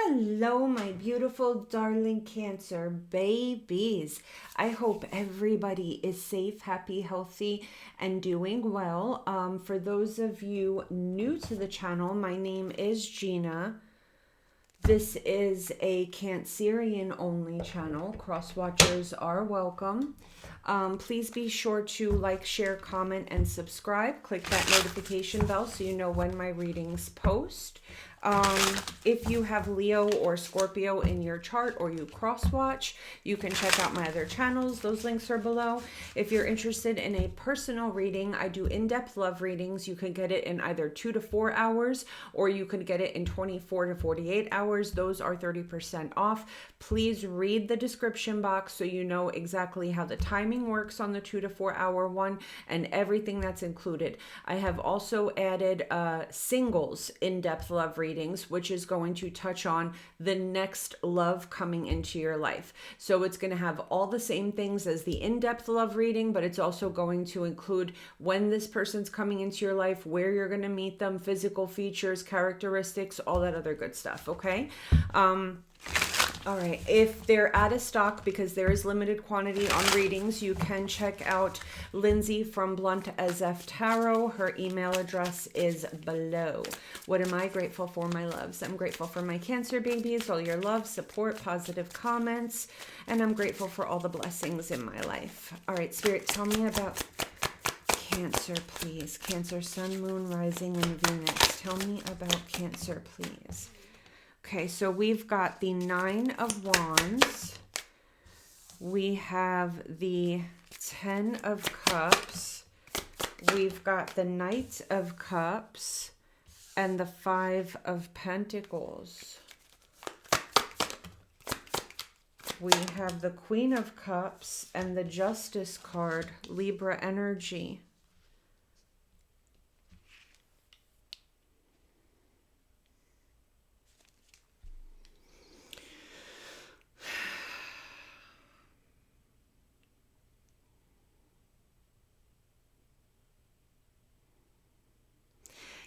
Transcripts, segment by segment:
Hello, my beautiful, darling Cancer babies. I hope everybody is safe, happy, healthy, and doing well. For those of you new to the channel, my name is Gina. This is a Cancerian only channel. Cross watchers are welcome. Please be sure to like, share, comment, and subscribe. Click that notification bell so you know when my readings post. If you have Leo or Scorpio in your chart or you cross watch, you can check out my other channels. Those links are below. If you're interested in a personal reading, I do in-depth love readings. You can get it in either 2 to 4 hours or you can get it in 24 to 48 hours. Those are 30% off. Please read the description box so you know exactly how the timing works on the 2 to 4 hour one and everything that's included. I have also added singles in-depth love readings, which is going to touch on the next love coming into your life. So it's going to have all the same things as the in-depth love reading, but it's also going to include when this person's coming into your life, where you're going to meet them, physical features, characteristics, all that other good stuff. Okay. All right, if they're out of stock because there is limited quantity on readings, you can check out Lindsay from BluntAsF Tarot. Her email address is below. What am I grateful for, my loves? I'm grateful for my Cancer babies, all your love, support, positive comments, and I'm grateful for all the blessings in my life. All right, Spirit, tell me about Cancer, please. Cancer, Sun, Moon, Rising, and Venus. Tell me about Cancer, please. Okay, so we've got the 9 of Wands. We have the 10 of Cups. We've got the Knight of Cups and the 5 of Pentacles. We have the Queen of Cups and the Justice card, Libra energy.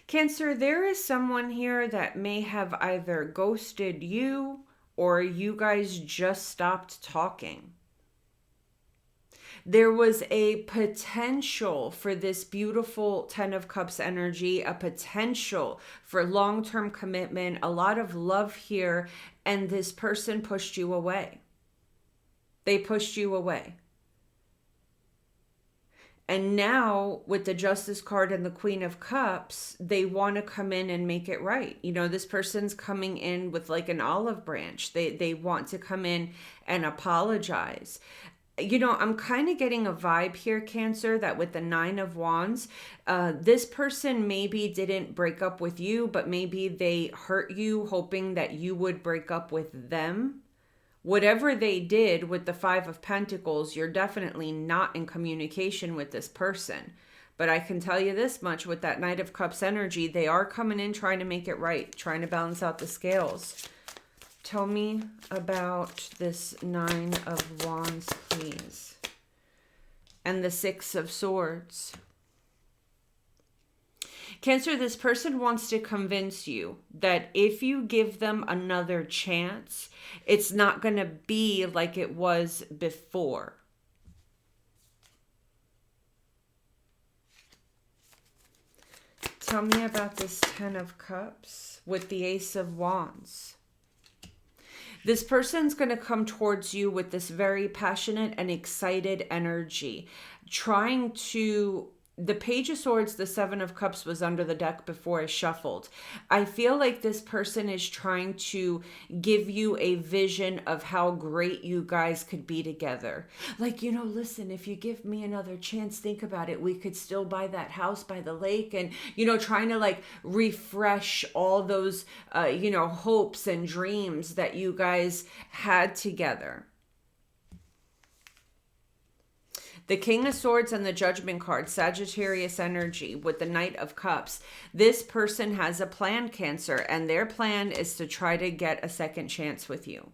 Cancer, there is someone here that may have either ghosted you or you guys just stopped talking. There was a potential for this beautiful 10 of Cups energy, a potential for long-term commitment, a lot of love here, and this person pushed you away. They pushed you away. And now with the Justice card and the Queen of Cups, they want to come in and make it right. You know, this person's coming in with like an olive branch. They want to come in and apologize. You know, I'm kind of getting a vibe here, Cancer, that with the 9 of Wands, this person maybe didn't break up with you, but maybe they hurt you hoping that you would break up with them. Whatever they did with the 5 of Pentacles, you're definitely not in communication with this person. But I can tell you this much, with that Knight of Cups energy, they are coming in trying to make it right, trying to balance out the scales. Tell me about this 9 of Wands, please. And the 6 of Swords. Cancer, this person wants to convince you that if you give them another chance, it's not going to be like it was before. Tell me about this 10 of Cups with the Ace of Wands. This person's going to come towards you with this very passionate and excited energy, trying to... The Page of Swords, the 7 of Cups was under the deck before I shuffled. I feel like this person is trying to give you a vision of how great you guys could be together. Like, you know, listen, if you give me another chance, think about it. We could still buy that house by the lake, and, you know, trying to like refresh all those, you know, hopes and dreams that you guys had together. The King of Swords and the Judgment card, Sagittarius energy with the Knight of Cups. This person has a plan, Cancer, and their plan is to try to get a second chance with you.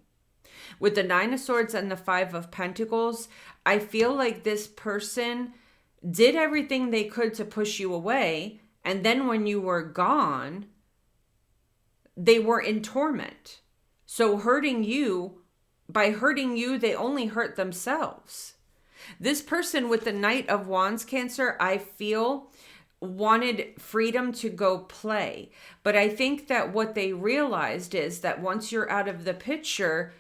With the 9 of Swords and the 5 of Pentacles, I feel like this person did everything they could to push you away, and then when you were gone, they were in torment. So by hurting you, they only hurt themselves. This person with the Knight of Wands, Cancer, I feel wanted freedom to go play. But I think that what they realized is that once you're out of the picture,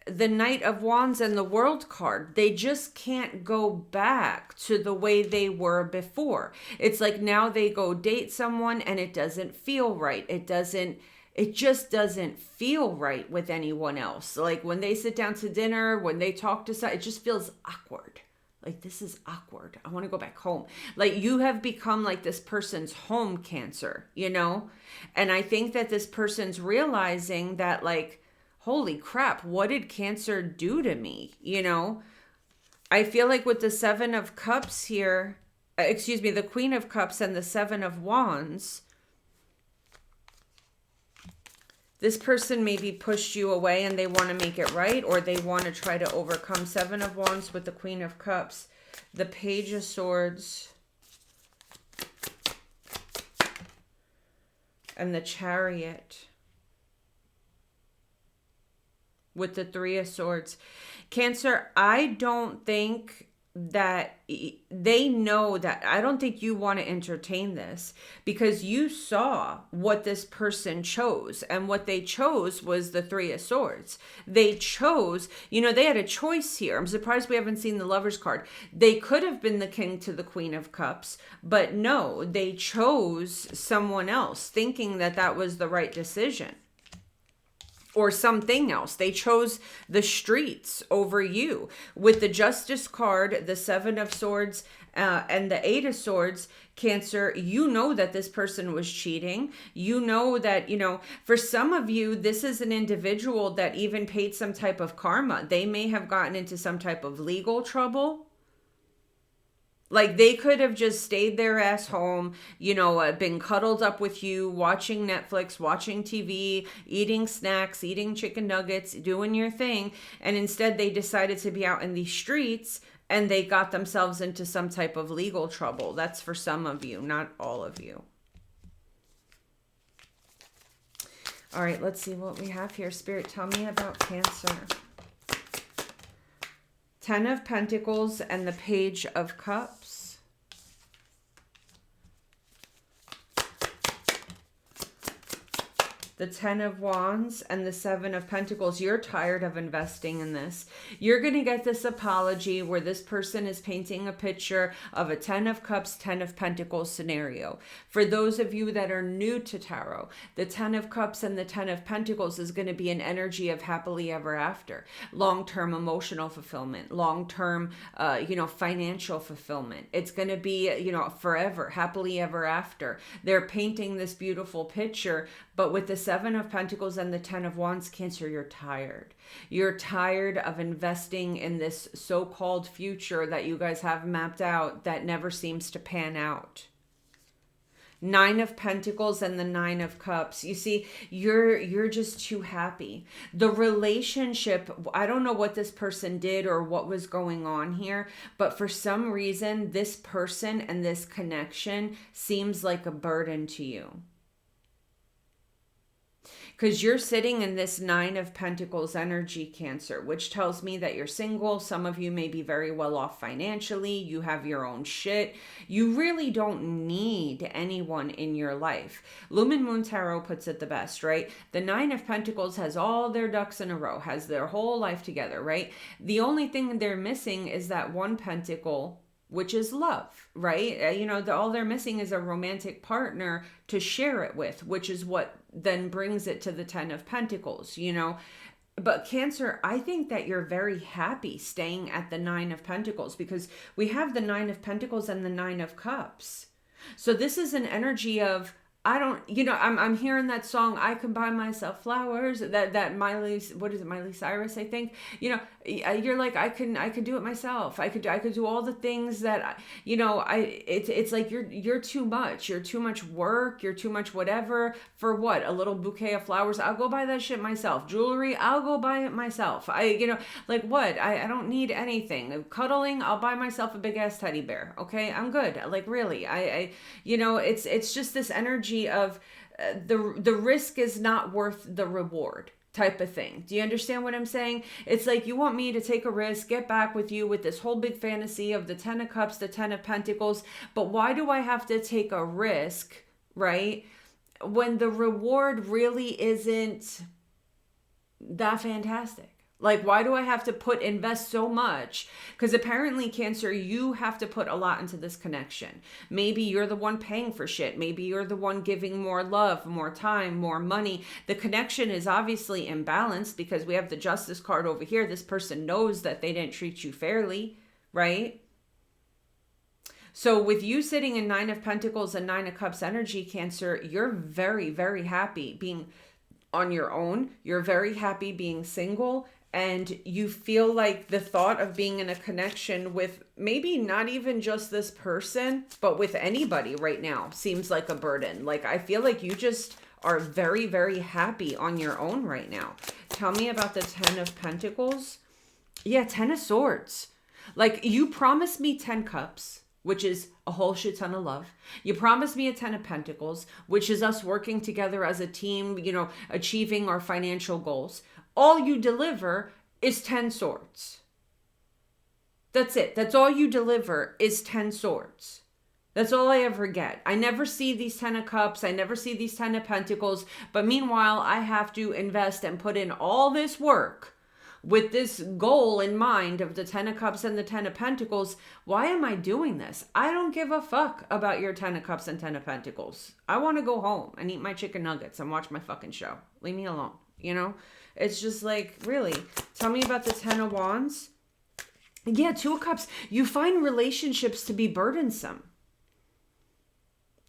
the Knight of Wands and the World card, they just can't go back to the way they were before. It's like now they go date someone and it doesn't feel right. It just doesn't feel right with anyone else. Like when they sit down to dinner, when they talk to someone, it just feels awkward. Like, this is awkward. I want to go back home. Like, you have become like this person's home, Cancer, you know? And I think that this person's realizing that, like, holy crap, what did Cancer do to me? You know, I feel like with the Seven of Cups here, the Queen of Cups and the Seven of Wands, this person maybe pushed you away and they want to make it right, or they want to try to overcome. Seven of Wands with the Queen of Cups, the Page of Swords, and the Chariot with the Three of Swords. Cancer, I don't think that they know that. I don't think you want to entertain this, because you saw what this person chose, and what they chose was the Three of Swords. They chose, they had a choice here. I'm surprised we haven't seen the Lover's card. They could have been the King to the Queen of Cups, but no, they chose someone else, thinking that that was the right decision. Or something else. They chose the streets over you. With the Justice card, the Seven of Swords, and the Eight of Swords, Cancer, you know that this person was cheating. You know that, for some of you, this is an individual that even paid some type of karma. They may have gotten into some type of legal trouble. Like, they could have just stayed their ass home, been cuddled up with you, watching Netflix, watching TV, eating snacks, eating chicken nuggets, doing your thing. And instead they decided to be out in the streets, and they got themselves into some type of legal trouble. That's for some of you, not all of you. All right, let's see what we have here. Spirit, tell me about Cancer. Ten of Pentacles and the Page of Cups. The Ten of Wands and the Seven of Pentacles. You're tired of investing in this. You're going to get this apology where this person is painting a picture of a Ten of Cups, Ten of Pentacles scenario. For those of you that are new to tarot, the Ten of Cups and the Ten of Pentacles is going to be an energy of happily ever after. Long-term emotional fulfillment, long-term, financial fulfillment. It's going to be, forever, happily ever after. They're painting this beautiful picture, but with the Seven of Pentacles and the Ten of Wands, Cancer, you're tired. You're tired of investing in this so-called future that you guys have mapped out that never seems to pan out. Nine of Pentacles and the Nine of Cups. You see, you're just too happy. The relationship, I don't know what this person did or what was going on here, but for some reason, this person and this connection seems like a burden to you. Because you're sitting in this Nine of Pentacles energy, Cancer, which tells me that you're single. Some of you may be very well off financially. You have your own shit. You really don't need anyone in your life. Lumen Moon Tarot puts it the best, right? The Nine of Pentacles has all their ducks in a row, has their whole life together, right? The only thing they're missing is that one pentacle, which is love, right? All they're missing is a romantic partner to share it with, which is what then brings it to the Ten of Pentacles, But Cancer, I think that you're very happy staying at the Nine of Pentacles, because we have the Nine of Pentacles and the Nine of Cups. So this is an energy of, I'm hearing that song, I Can Buy Myself Flowers, that Miley, what is it, Miley Cyrus, I think, you're like, I could do it myself. I could do all the things that, it's like, you're too much work. You're too much whatever for what? A little bouquet of flowers. I'll go buy that shit myself. Jewelry. I'll go buy it myself. Like what? I don't need anything. Cuddling. I'll buy myself a big ass teddy bear. Okay. I'm good. Like really, it's just this energy of the risk is not worth the reward. type of thing. Do you understand what I'm saying? It's like you want me to take a risk, get back with you with this whole big fantasy of the 10 of cups, the 10 of pentacles. But why do I have to take a risk, right? When the reward really isn't that fantastic. Like, why do I have to invest so much? Because apparently, Cancer, you have to put a lot into this connection. Maybe you're the one paying for shit. Maybe you're the one giving more love, more time, more money. The connection is obviously imbalanced because we have the Justice card over here. This person knows that they didn't treat you fairly, right? So with you sitting in 9 of Pentacles and 9 of Cups energy, Cancer, you're very, very happy being on your own. You're very happy being single. And you feel like the thought of being in a connection with maybe not even just this person, but with anybody right now seems like a burden. Like, I feel like you just are very, very happy on your own right now. Tell me about the 10 of Pentacles. Yeah, 10 of Swords. Like, you promised me 10 cups, which is a whole shit ton of love. You promised me a 10 of Pentacles, which is us working together as a team, achieving our financial goals. All you deliver is 10 swords. That's it. That's all you deliver is 10 swords. That's all I ever get. I never see these 10 of cups. I never see these 10 of pentacles. But meanwhile, I have to invest and put in all this work with this goal in mind of the 10 of cups and the 10 of pentacles. Why am I doing this? I don't give a fuck about your 10 of cups and 10 of pentacles. I want to go home and eat my chicken nuggets and watch my fucking show. Leave me alone, It's just like, really? Tell me about the 10 of wands. Yeah, 2 of cups. You find relationships to be burdensome.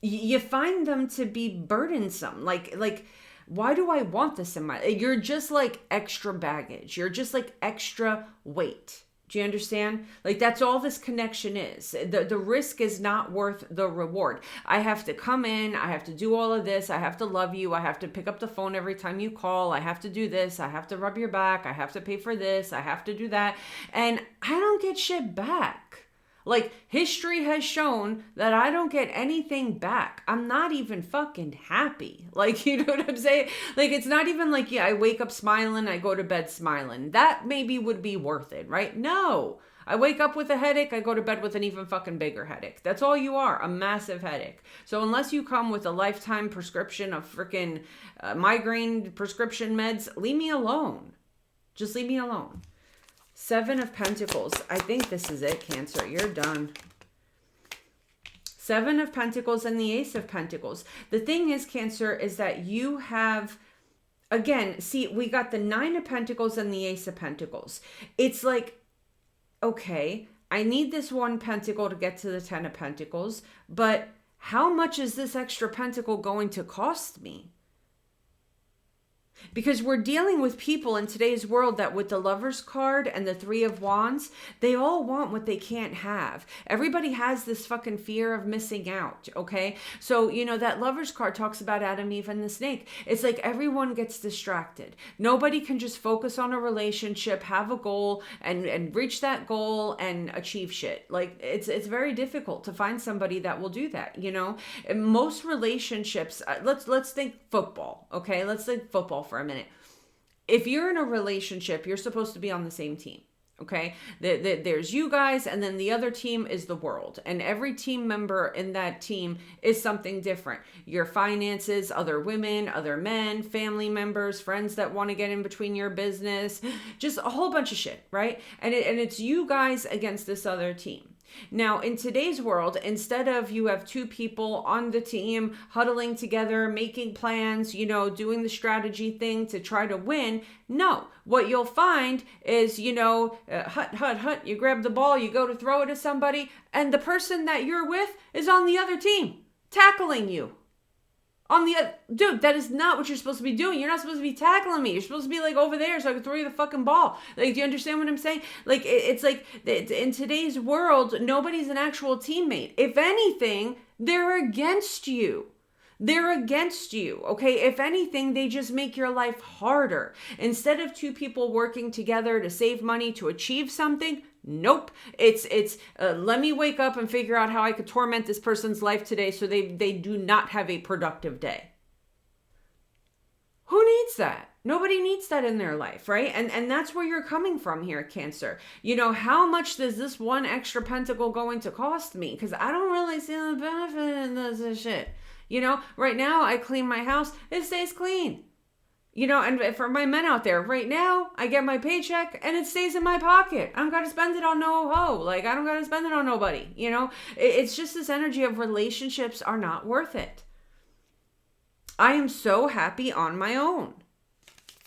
You find them to be burdensome. Like, why do I want this in my... You're just like extra baggage. You're just like extra weight. Do you understand? Like, that's all this connection is. The risk is not worth the reward. I have to come in. I have to do all of this. I have to love you. I have to pick up the phone every time you call. I have to do this. I have to rub your back. I have to pay for this. I have to do that. And I don't get shit back. Like, history has shown that I don't get anything back. I'm not even fucking happy. Like, you know what I'm saying? Like, it's not even like, yeah, I wake up smiling, I go to bed smiling. That maybe would be worth it, right? No. I wake up with a headache, I go to bed with an even fucking bigger headache. That's all you are, a massive headache. So unless you come with a lifetime prescription of freaking migraine prescription meds, leave me alone. Just leave me alone. 7 of Pentacles. I think this is it, Cancer. You're done. 7 of Pentacles and the Ace of Pentacles. The thing is, Cancer, is that you have, again, see, we got the 9 of Pentacles and the Ace of Pentacles. It's like, okay, I need this 1 pentacle to get to the 10 of Pentacles, but how much is this extra pentacle going to cost me? Because we're dealing with people in today's world that with the Lover's card and the 3 of Wands, they all want what they can't have. Everybody has this fucking fear of missing out, okay? So, that Lover's card talks about Adam, Eve, and the snake. It's like everyone gets distracted. Nobody can just focus on a relationship, have a goal, and reach that goal and achieve shit. Like, it's very difficult to find somebody that will do that, And most relationships, let's think football, okay? Let's think football for a minute. If you're in a relationship, you're supposed to be on the same team. Okay. There's you guys, and then the other team is the world. And every team member in that team is something different. Your finances, other women, other men, family members, friends that want to get in between your business, just a whole bunch of shit, right? And it's you guys against this other team. Now, in today's world, instead of you have 2 people on the team huddling together, making plans, doing the strategy thing to try to win, no. What you'll find is, hut, you grab the ball, you go to throw it at somebody, and the person that you're with is on the other team, tackling you. Dude, that is not what you're supposed to be doing. You're not supposed to be tackling me. You're supposed to be like over there so I can throw you the fucking ball. Like, do you understand what I'm saying? Like, it's like in today's world, nobody's an actual teammate. If anything, they're against you. They're against you, okay? If anything, they just make your life harder. Instead of 2 people working together to save money to achieve something, nope. It's let me wake up and figure out how I could torment this person's life today so they do not have a productive day. Who needs that? Nobody needs that in their life, right? And that's where you're coming from here, Cancer. How much does this one extra pentacle going to cost me? Because I don't really see the benefit in this shit. Right now I clean my house, it stays clean. And for my men out there, right now, I get my paycheck and it stays in my pocket. I don't got to spend it on no hoe. Like, I don't got to spend it on nobody. It's just this energy of relationships are not worth it. I am so happy on my own.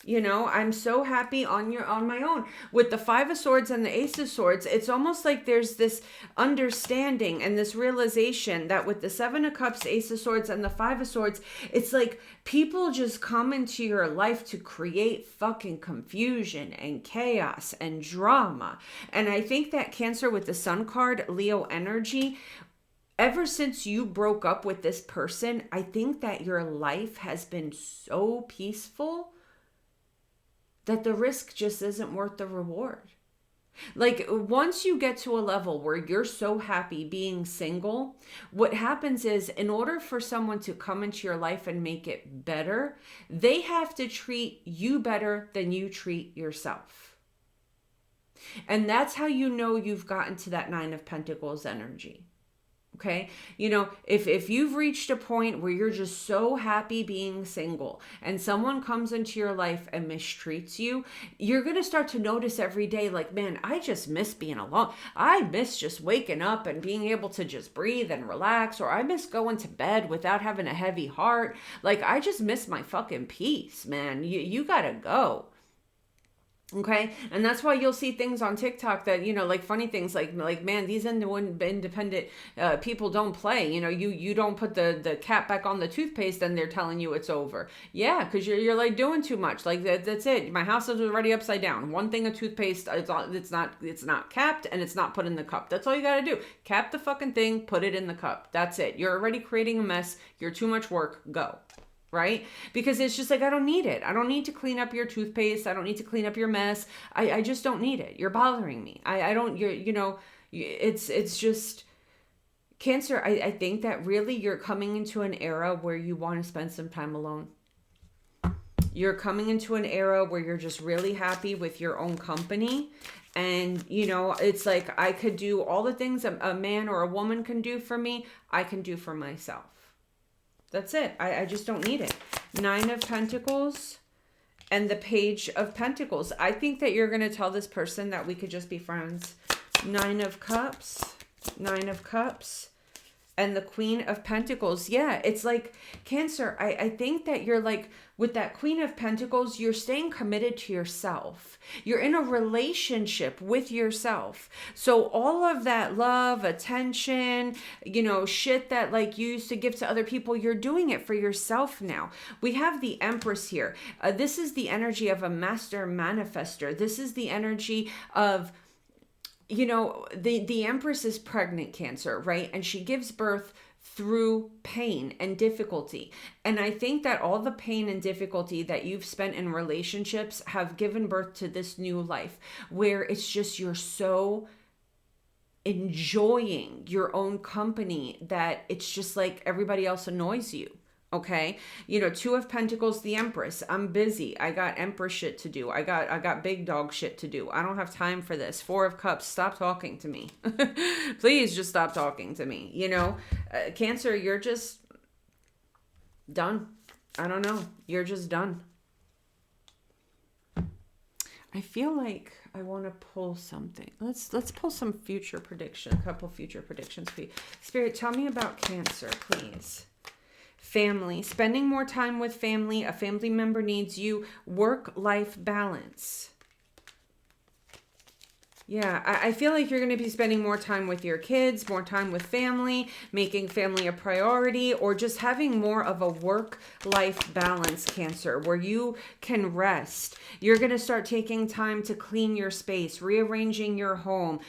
I'm so happy on my own. With the Five of Swords and the Ace of Swords, it's almost like there's this understanding and this realization that with the Seven of Cups, Ace of Swords, and the Five of Swords, it's like people just come into your life to create fucking confusion and chaos and drama. And I think that Cancer with the Sun card, Leo energy, ever since you broke up with this person, I think that your life has been so peaceful that the risk just isn't worth the reward. Like, once you get to a level where you're so happy being single, what happens is, in order for someone to come into your life and make it better, they have to treat you better than you treat yourself. And that's how you know you've gotten to that Nine of Pentacles energy. Okay. If you've reached a point where you're just so happy being single and someone comes into your life and mistreats you, you're going to start to notice every day, like, man, I just miss being alone. I miss just waking up and being able to just breathe and relax, or I miss going to bed without having a heavy heart. Like, I just miss my fucking peace, man. You got to go. Okay. And that's why you'll see things on TikTok that, like funny things like, man, these independent people don't play. You don't put the cap back on the toothpaste and they're telling you it's over. Yeah. Cause you're like doing too much. Like that's it. My house is already upside down. One thing of toothpaste, it's not capped and it's not put in the cup. That's all you got to do. Cap the fucking thing, put it in the cup. That's it. You're already creating a mess. You're too much work. Go. Right? Because it's just like, I don't need it. I don't need to clean up your toothpaste. I don't need to clean up your mess. I just don't need it. You're bothering me. It's just Cancer. I think that really you're coming into an era where you want to spend some time alone. You're coming into an era where you're just really happy with your own company. And, it's like, I could do all the things a man or a woman can do for me, I can do for myself. That's it. I just don't need it. Nine of Pentacles and the Page of Pentacles. I think that you're going to tell this person that we could just be friends. Nine of Cups, and the Queen of Pentacles. Yeah, it's like Cancer. I think that you're like, with that Queen of Pentacles, you're staying committed to yourself. You're in a relationship with yourself. So all of that love, attention, shit that like you used to give to other people, you're doing it for yourself now. We have the Empress here. This is the energy of a master manifester. This is the energy of, the Empress is pregnant, Cancer, right? And she gives birth through pain and difficulty. And I think that all the pain and difficulty that you've spent in relationships have given birth to this new life where it's just, you're so enjoying your own company that it's just like everybody else annoys you. Okay. Two of Pentacles, the Empress. I'm busy. I got Empress shit to do. I got big dog shit to do. I don't have time for this. Four of Cups. Stop talking to me. Please just stop talking to me. Cancer, you're just done. I don't know. You're just done. I feel like I want to pull something. Let's pull some future prediction. A couple future predictions for you. Spirit, tell me about Cancer, please. Family, spending more time with family. A family member needs you. Work-life balance. Yeah, I feel like you're going to be spending more time with your kids, more time with family, making family a priority, or just having more of a work-life balance, Cancer, where you can rest. You're going to start taking time to clean your space, rearranging your home,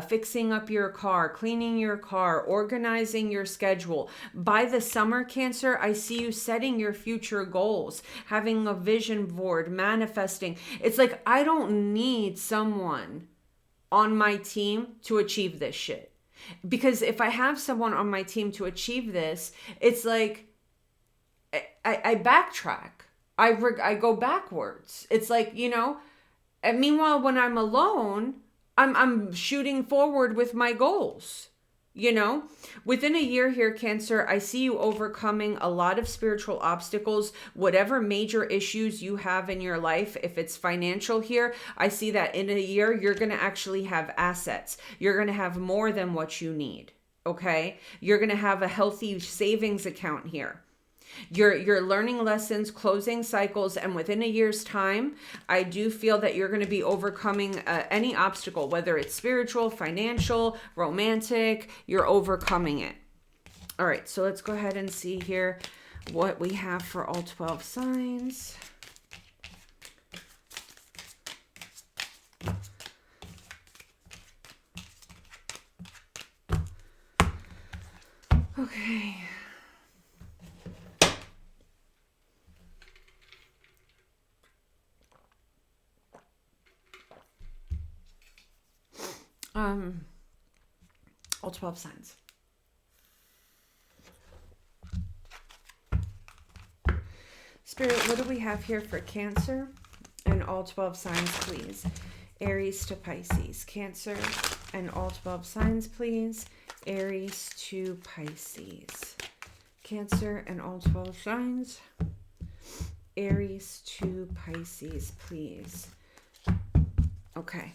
fixing up your car, cleaning your car, organizing your schedule. By the summer, Cancer, I see you setting your future goals, having a vision board, manifesting. It's like, I don't need someone on my team to achieve this shit. Because if I have someone on my team to achieve this, it's like I backtrack. I go backwards. It's like, and meanwhile, when I'm alone, I'm shooting forward with my goals. Within a year here, Cancer, I see you overcoming a lot of spiritual obstacles, whatever major issues you have in your life. If it's financial here, I see that in a year, you're going to actually have assets. You're going to have more than what you need. Okay. You're going to have a healthy savings account here. You're learning lessons, closing cycles, and within a year's time, I do feel that you're going to be overcoming any obstacle, whether it's spiritual, financial, romantic, you're overcoming it. All right, so let's go ahead and see here what we have for all 12 signs. Okay. All 12 signs. Spirit, what do we have here for Cancer and all 12 signs, please? Aries to Pisces. Cancer and all 12 signs, please. Aries to Pisces. Cancer and all 12 signs. Aries to Pisces, please. Okay.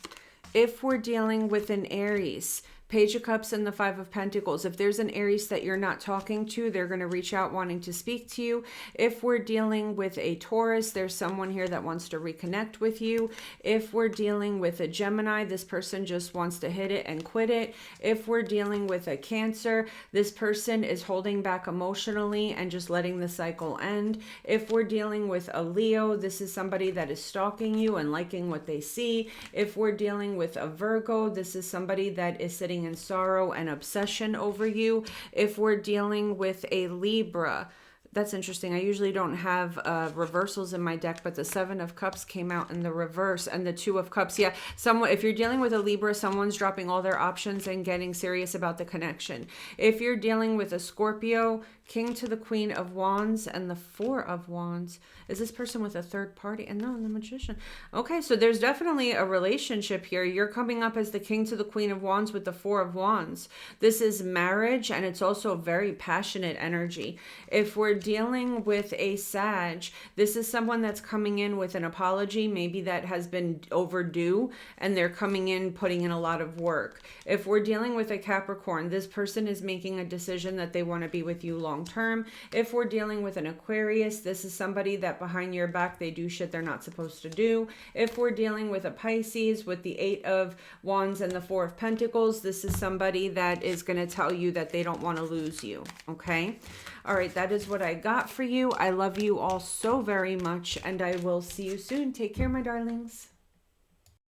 If we're dealing with an Aries, Page of Cups and the Five of Pentacles. If there's an Aries that you're not talking to, they're going to reach out wanting to speak to you. If we're dealing with a Taurus, there's someone here that wants to reconnect with you. If we're dealing with a Gemini, this person just wants to hit it and quit it. If we're dealing with a Cancer, this person is holding back emotionally and just letting the cycle end. If we're dealing with a Leo, this is somebody that is stalking you and liking what they see. If we're dealing with a Virgo, this is somebody that is sitting in sorrow and obsession over you. If we're dealing with a Libra, that's interesting. I usually don't have reversals in my deck, but the Seven of Cups came out in the reverse and the Two of Cups. Yeah, if you're dealing with a Libra, someone's dropping all their options and getting serious about the connection. If you're dealing with a Scorpio, King to the Queen of Wands and the Four of Wands. Is this person with a third party? And no, the Magician. Okay, so there's definitely a relationship here. You're coming up as the King to the Queen of Wands with the Four of Wands. This is marriage, and it's also a very passionate energy. If we're dealing with a Sag, this is someone that's coming in with an apology, maybe that has been overdue, and they're coming in putting in a lot of work. If we're dealing with a Capricorn, this person is making a decision that they want to be with you long term. If we're dealing with an Aquarius, this is somebody that behind your back, they do shit they're not supposed to do. If we're dealing with a Pisces with the Eight of Wands and the Four of Pentacles, this is somebody that is going to tell you that they don't want to lose you. Okay. All right. That is what I got for you. I love you all so very much, and I will see you soon. Take care, my darlings.